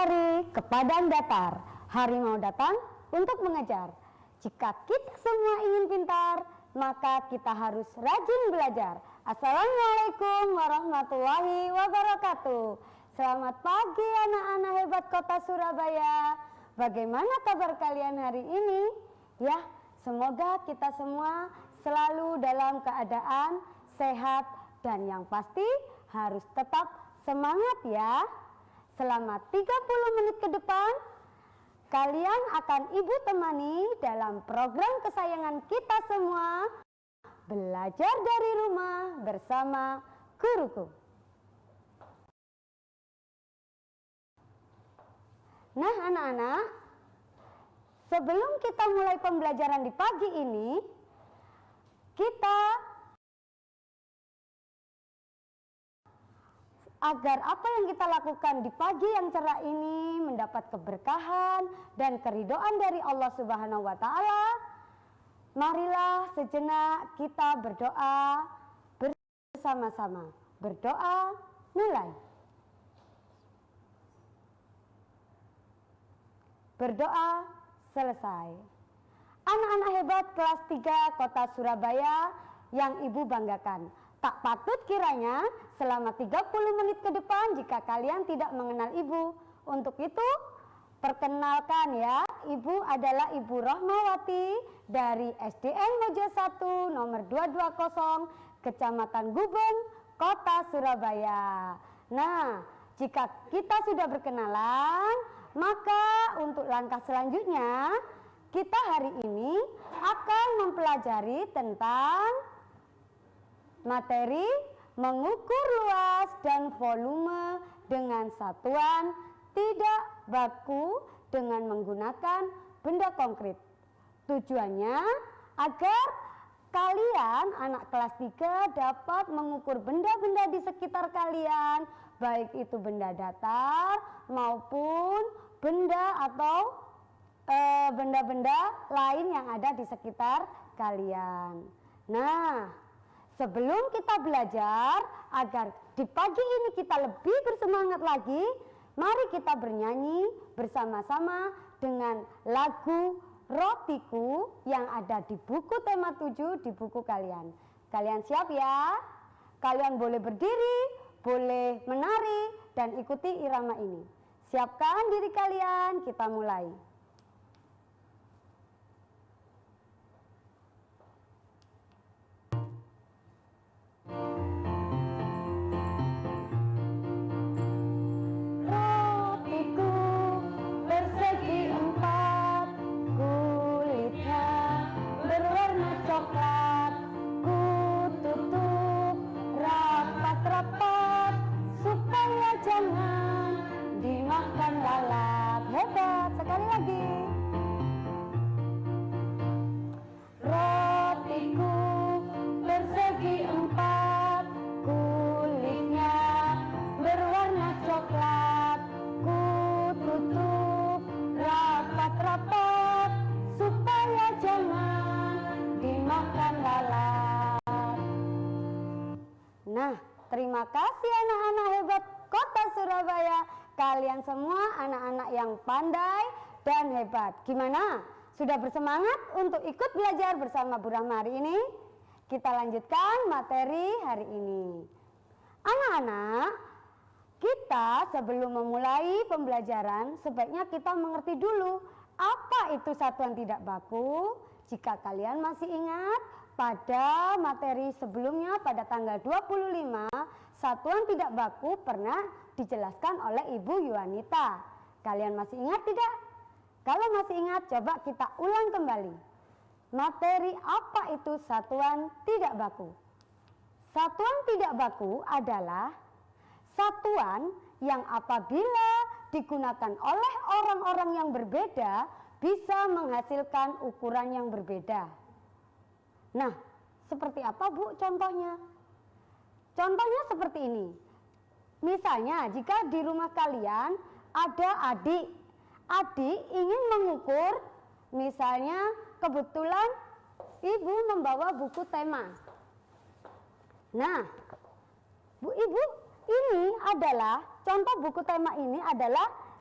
hari ke padang datar, harimau datang untuk mengejar. Jika kita semua ingin pintar, maka kita harus rajin belajar. Assalamualaikum warahmatullahi wabarakatuh. Selamat pagi anak-anak hebat kota Surabaya. Bagaimana kabar kalian hari ini? Ya, semoga kita semua selalu dalam keadaan sehat dan yang pasti harus tetap semangat ya. Selama 30 menit ke depan, kalian akan ibu temani dalam program kesayangan kita semua, belajar dari rumah bersama guruku. Nah anak-anak, sebelum kita mulai pembelajaran di pagi ini, agar apa yang kita lakukan di pagi yang cerah ini mendapat keberkahan dan keridhaan dari Allah Subhanahu wa Ta'ala, marilah sejenak kita berdoa bersama-sama. Berdoa mulai. Berdoa selesai. Anak-anak hebat kelas 3 kota Surabaya yang ibu banggakan, tak patut kiranya selama 30 menit ke depan jika kalian tidak mengenal ibu. Untuk itu, perkenalkan ya, ibu adalah Ibu Rohmawati dari SDN Mojo 1 nomor 220 Kecamatan Gubeng, Kota Surabaya. Nah, jika kita sudah berkenalan, maka untuk langkah selanjutnya, kita hari ini akan mempelajari tentang materi mengukur luas dan volume dengan satuan tidak baku dengan menggunakan benda konkret. Tujuannya agar kalian anak kelas 3 dapat mengukur benda-benda di sekitar kalian, baik itu benda datar maupun benda atau benda-benda lain yang ada di sekitar kalian. Nah, sebelum kita belajar, agar di pagi ini kita lebih bersemangat lagi, mari kita bernyanyi bersama-sama dengan lagu Rotiku yang ada di buku tema 7 di buku kalian. Kalian siap ya? Kalian boleh berdiri, boleh menari, dan ikuti irama ini. Siapkan diri kalian, kita mulai. Nah, terima kasih anak-anak hebat kota Surabaya. Kalian semua anak-anak yang pandai dan hebat. Gimana? Sudah bersemangat untuk ikut belajar bersama Bu Rahma hari ini? Kita lanjutkan materi hari ini. Anak-anak, kita sebelum memulai pembelajaran sebaiknya kita mengerti dulu apa itu satuan tidak baku. Jika kalian masih ingat, pada materi sebelumnya pada tanggal 25, satuan tidak baku pernah dijelaskan oleh Ibu Yuanita. Kalian masih ingat tidak? Kalau masih ingat, coba kita ulang kembali. Materi apa itu satuan tidak baku? Satuan tidak baku adalah satuan yang apabila digunakan oleh orang-orang yang berbeda bisa menghasilkan ukuran yang berbeda. Nah, seperti apa Bu contohnya? Contohnya seperti ini. Misalnya jika di rumah kalian ada adik. Adik ingin mengukur, misalnya kebetulan ibu membawa buku tema. Nah, Bu Ibu, ini adalah contoh buku tema ini adalah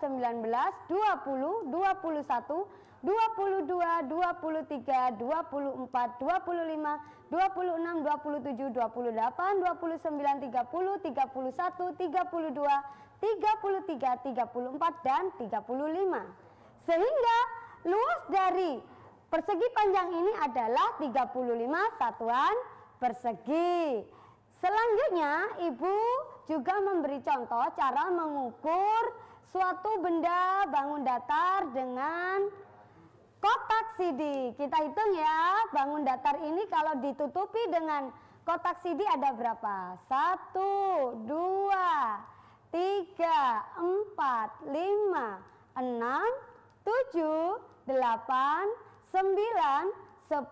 19, 20, 21, 22, 23, 24, 25, 26, 27, 28, 29, 30, 31, 32, 33, 34, dan 35. Sehingga luas dari persegi panjang ini adalah 35 satuan persegi. Selanjutnya, Ibu juga memberi contoh cara mengukur suatu benda bangun datar dengan kotak CD. Kita hitung ya, bangun datar ini kalau ditutupi dengan kotak CD ada berapa? 1, 2, 3, 4, 5, 6, 7, 8, 9, 10,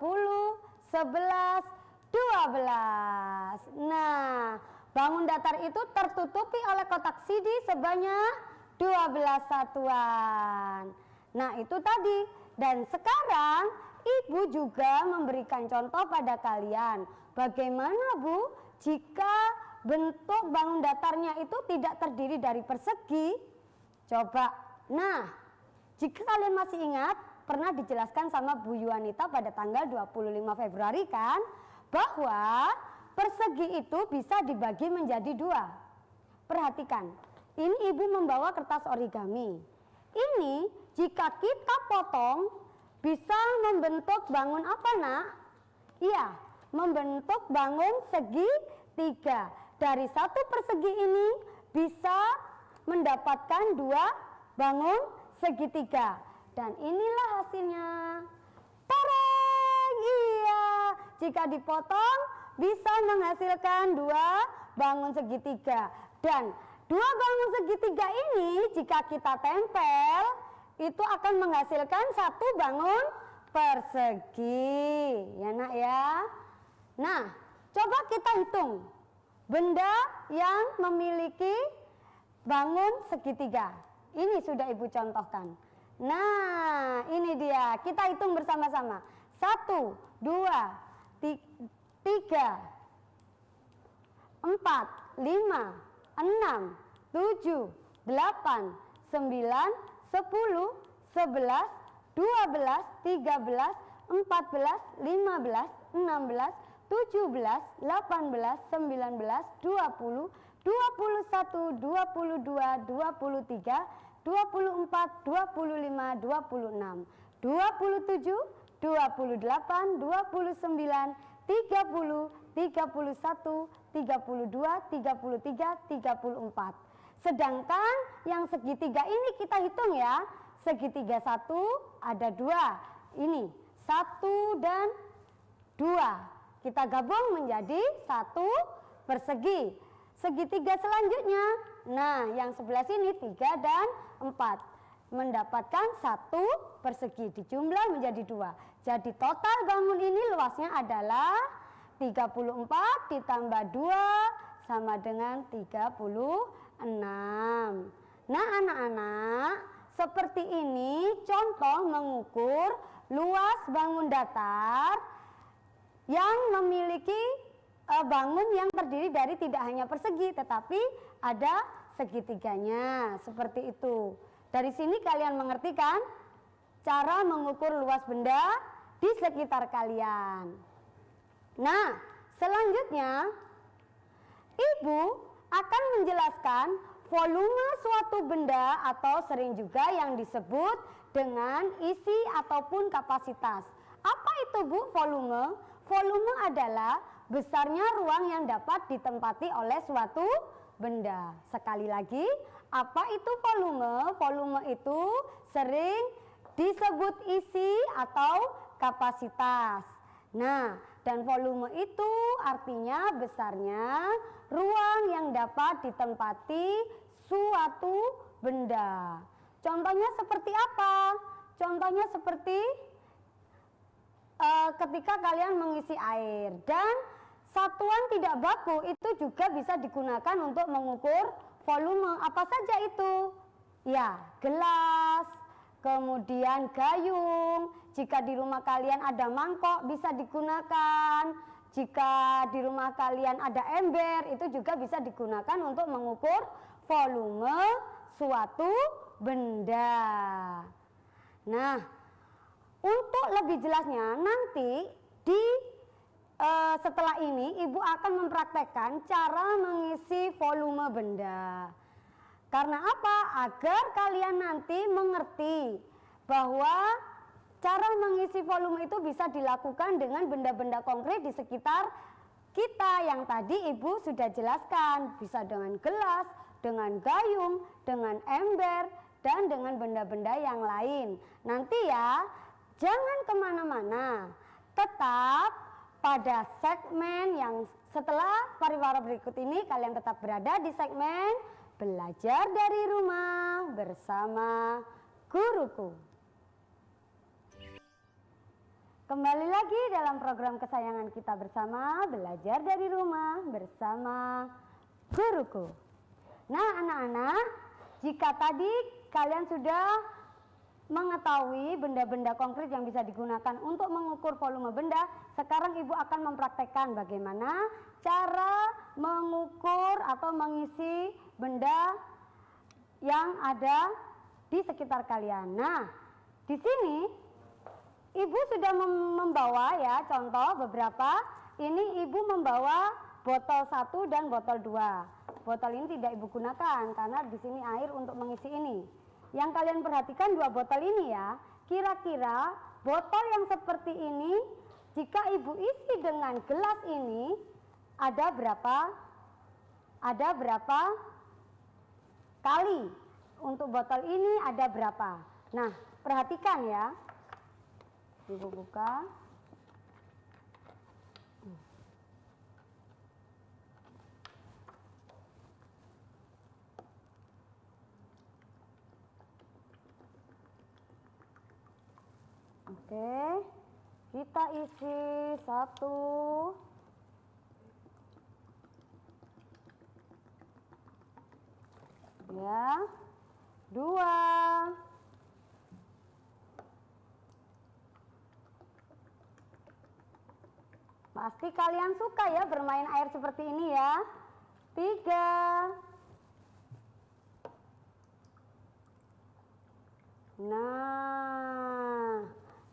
11, 12. Nah, bangun datar itu tertutupi oleh kotak CD sebanyak 12 satuan. Nah, itu tadi. Dan sekarang Ibu juga memberikan contoh pada kalian. Bagaimana Bu jika bentuk bangun datarnya itu tidak terdiri dari persegi? Coba. Nah, jika kalian masih ingat, pernah dijelaskan sama Bu Yuanita pada tanggal 25 Februari kan, bahwa persegi itu bisa dibagi menjadi dua. Perhatikan, ini Ibu membawa kertas origami. Ini jika kita potong bisa membentuk bangun apa nak? Iya, membentuk bangun segitiga. Dari satu persegi ini bisa mendapatkan dua bangun segitiga. Dan inilah hasilnya. Tareng! Iya, jika dipotong bisa menghasilkan dua bangun segitiga. Dan dua bangun segitiga ini jika kita tempel itu akan menghasilkan satu bangun persegi. Ya nak ya. Nah, coba kita hitung benda yang memiliki bangun segitiga. Ini sudah Ibu contohkan. Nah, ini dia. Kita hitung bersama-sama. 1, 2, 3, 4, 5, 6, 7, 8, 9, 10, 11, 12, 13, 14, 15, 16, 17, 18, 19, 20, 21, 22, 23, 24, 25, 26, 27, 28, 29, 30, 31, 32, 33, 34. Sedangkan yang segitiga ini kita hitung ya. Segitiga 1 ada 2. Ini 1 dan 2. Kita gabung menjadi 1 persegi. Segitiga selanjutnya, nah yang sebelah sini 3 dan 4. Mendapatkan 1 persegi, dijumlah menjadi 2. Jadi total bangun ini luasnya adalah 34 ditambah 2 sama dengan 36. Nah anak-anak, seperti ini contoh mengukur luas bangun datar yang memiliki bangun yang terdiri dari tidak hanya persegi tetapi ada segitiganya, seperti itu. Dari sini kalian mengerti kan cara mengukur luas benda di sekitar kalian. Nah, selanjutnya Ibu akan menjelaskan volume suatu benda atau sering juga yang disebut dengan isi ataupun kapasitas. Apa itu Bu volume? Volume adalah besarnya ruang yang dapat ditempati oleh suatu benda. Sekali lagi, apa itu volume? Volume itu sering disebut isi atau kapasitas. Nah, dan volume itu artinya besarnya ruang yang dapat ditempati suatu benda. Contohnya seperti apa? Contohnya seperti ketika kalian mengisi air dan satuan tidak baku itu juga bisa digunakan untuk mengukur volume. Apa saja itu? Ya, gelas, kemudian gayung. Jika di rumah kalian ada mangkok bisa digunakan. Jika di rumah kalian ada ember itu juga bisa digunakan untuk mengukur volume suatu benda. Nah, untuk lebih jelasnya nanti setelah ini Ibu akan mempraktekkan cara mengisi volume benda. Karena apa? Agar kalian nanti mengerti bahwa cara mengisi volume itu bisa dilakukan dengan benda-benda konkret di sekitar kita yang tadi Ibu sudah jelaskan. Bisa dengan gelas, dengan gayung, dengan ember, dan dengan benda-benda yang lain. Nanti ya, jangan kemana-mana, tetap pada segmen yang setelah pariwara berikut ini kalian tetap berada di segmen Belajar dari Rumah bersama Guruku. Kembali lagi dalam program kesayangan kita bersama Belajar dari Rumah bersama guruku. Nah anak-anak, jika tadi kalian sudah mengetahui benda-benda konkret yang bisa digunakan untuk mengukur volume benda, sekarang ibu akan mempraktekkan bagaimana cara mengukur atau mengisi benda yang ada di sekitar kalian. Nah, di sini ibu sudah membawa ya contoh beberapa. Ini ibu membawa botol 1 dan botol 2. Botol ini tidak ibu gunakan karena di sini air untuk mengisi ini. Yang kalian perhatikan 2 botol ini ya. Kira-kira botol yang seperti ini jika ibu isi dengan gelas ini ada berapa? Ada berapa kali? Untuk botol ini ada berapa? Nah, perhatikan ya. Ibu buka. Oke, kita isi 1, ya, 2, pasti kalian suka ya bermain air seperti ini ya. 3. Nah,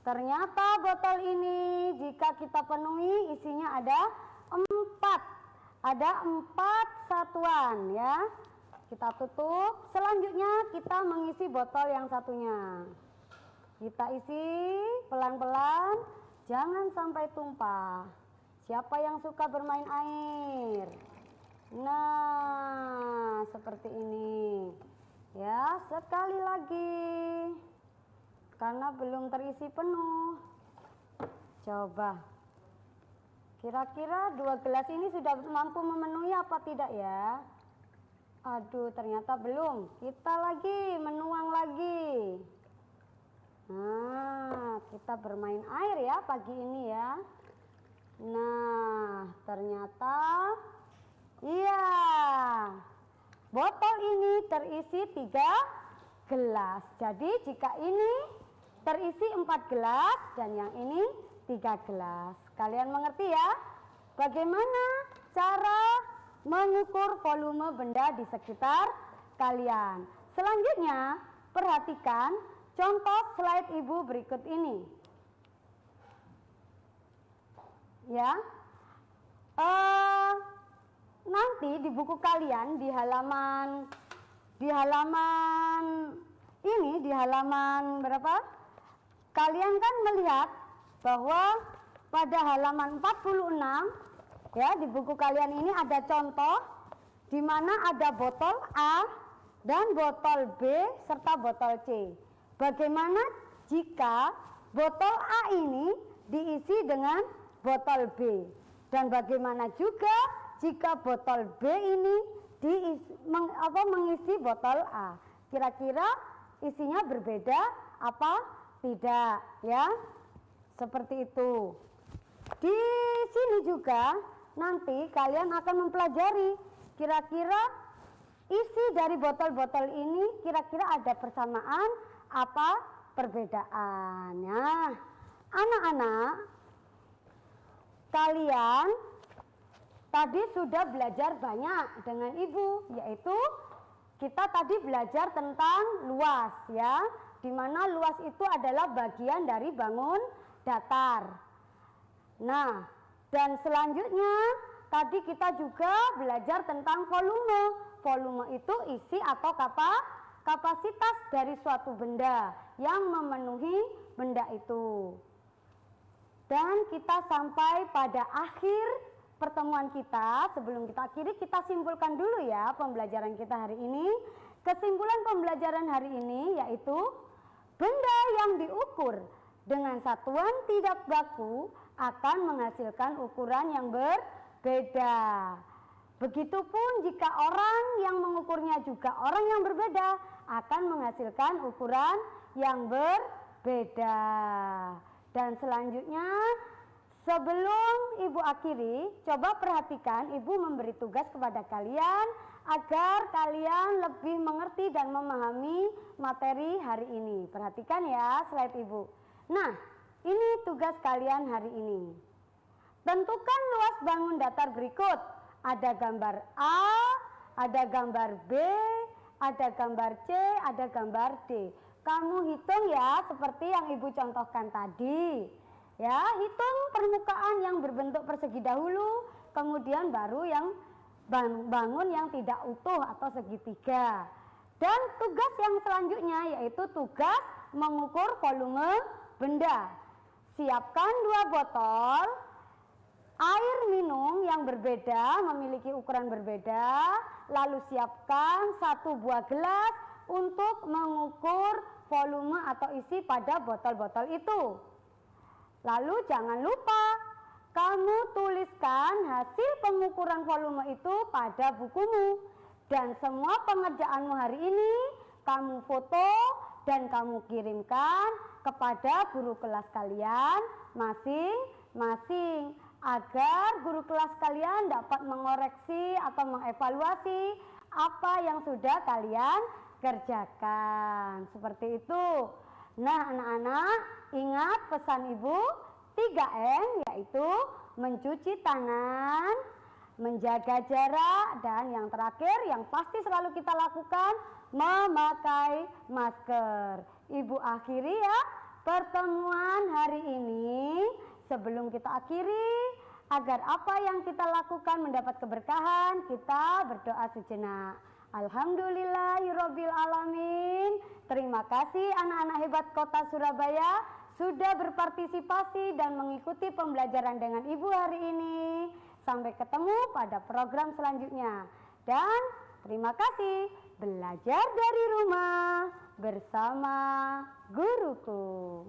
ternyata botol ini jika kita penuhi isinya ada 4. Ada 4 satuan ya. Kita tutup. Selanjutnya kita mengisi botol yang satunya. Kita isi pelan-pelan, jangan sampai tumpah. Siapa yang suka bermain air? Nah, seperti ini. Ya, sekali lagi. Karena belum terisi penuh. Coba. Kira-kira 2 gelas ini sudah mampu memenuhi apa tidak ya? Aduh, ternyata belum. Kita lagi, menuang lagi. Nah, kita bermain air ya pagi ini ya. Nah, ternyata iya. Botol ini terisi 3 gelas. Jadi jika ini terisi 4 gelas dan yang ini 3 gelas. Kalian mengerti ya? Bagaimana cara mengukur volume benda di sekitar kalian. Selanjutnya, perhatikan contoh slide ibu berikut ini. Ya. Nanti di buku kalian di halaman ini di halaman berapa? Kalian kan melihat bahwa pada halaman 46 ya di buku kalian ini ada contoh di mana ada botol A dan botol B serta botol C. Bagaimana jika botol A ini diisi dengan botol B dan bagaimana juga jika botol B ini mengisi botol A. Kira-kira isinya berbeda apa tidak ya? Seperti itu. Di sini juga nanti kalian akan mempelajari kira-kira isi dari botol-botol ini kira-kira ada persamaan apa perbedaannya. Anak-anak, kalian tadi sudah belajar banyak dengan ibu, yaitu kita tadi belajar tentang luas ya, dimana luas itu adalah bagian dari bangun datar. Nah, dan selanjutnya tadi kita juga belajar tentang volume. Volume itu isi atau kapasitas dari suatu benda yang memenuhi benda itu. Dan kita sampai pada akhir pertemuan kita. Sebelum kita akhiri, kita simpulkan dulu ya pembelajaran kita hari ini. Kesimpulan pembelajaran hari ini yaitu benda yang diukur dengan satuan tidak baku akan menghasilkan ukuran yang berbeda. Begitupun jika orang yang mengukurnya juga orang yang berbeda akan menghasilkan ukuran yang berbeda. Dan selanjutnya Sebelum Ibu akhiri, coba perhatikan Ibu memberi tugas kepada kalian agar kalian lebih mengerti dan memahami materi hari ini. Perhatikan ya slide Ibu. Nah, ini tugas kalian hari ini. Tentukan luas bangun datar berikut. Ada gambar A, ada gambar B, ada gambar C, ada gambar D. Kamu hitung ya seperti yang Ibu contohkan tadi. Ya, hitung permukaan yang berbentuk persegi dahulu, kemudian baru yang bangun yang tidak utuh atau segitiga. Dan tugas yang selanjutnya yaitu tugas mengukur volume benda. Siapkan 2 botol air minum yang berbeda, memiliki ukuran berbeda, lalu siapkan 1 buah gelas untuk mengukur volume atau isi pada botol-botol itu. Lalu jangan lupa kamu tuliskan hasil pengukuran volume itu pada bukumu. Dan semua pengerjaanmu hari ini kamu foto dan kamu kirimkan kepada guru kelas kalian masing-masing, agar guru kelas kalian dapat mengoreksi atau mengevaluasi apa yang sudah kalian kerjakan. Seperti itu. Nah, anak-anak, ingat pesan Ibu 3M, yaitu mencuci tangan, menjaga jarak, dan yang terakhir yang pasti selalu kita lakukan, memakai masker. Ibu akhiri ya pertemuan hari ini. Sebelum kita akhiri, agar apa yang kita lakukan mendapat keberkahan, kita berdoa sejenak. Alhamdulillahirabbil alamin. Terima kasih anak-anak hebat Kota Surabaya sudah berpartisipasi dan mengikuti pembelajaran dengan Ibu hari ini. Sampai ketemu pada program selanjutnya. Dan terima kasih, belajar dari rumah bersama guruku.